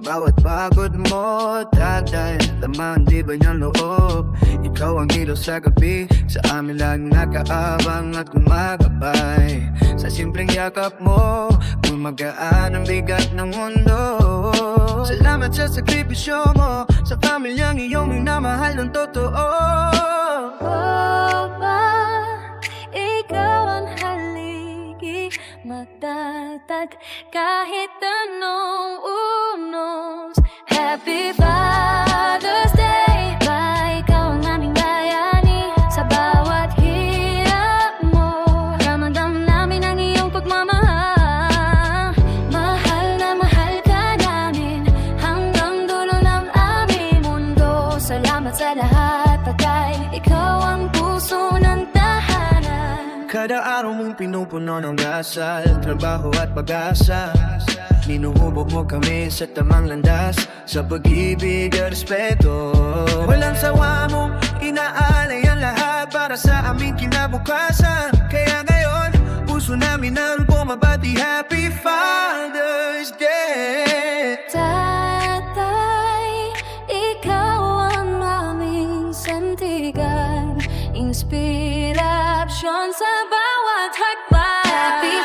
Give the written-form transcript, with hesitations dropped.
bawat pagod mo, tatay, laman di ba niyang loob? Ikaw ang ilaw sa gabi, sa amin laging nakaabang at gumagabay. Sa simpleng yakap mo, gumagaan ang bigat ng mundo. Salamat sa sakripisyo mo, sa pamilyang iyong minamahal ng totoo. Ikaw ang haligi, magtatag kahit anong unos. Happy Father's Day, ba ikaw ang aming bayani. Sa bawat hirap mo, ramdam namin ang iyong pagmamahal. Mahal na mahal ka namin, hanggang dulo ng aming mundo. Salamat sa lahat, Tatay, ikaw ang puso ng tahanan. Kada araw mong pinupuno ng dasal, trabaho at pag-asa. Minuhubog mo kami sa tamang landas, sa pag-ibig at respeto. Walang sawa mo, inaalay ang lahat para sa aming kinabukasan. Kaya ngayon, puso namin ang bumabati, Happy Father's Day. Tatay, ikaw ang aming sandigan, inspirasyon sa bawat hakbang. Happy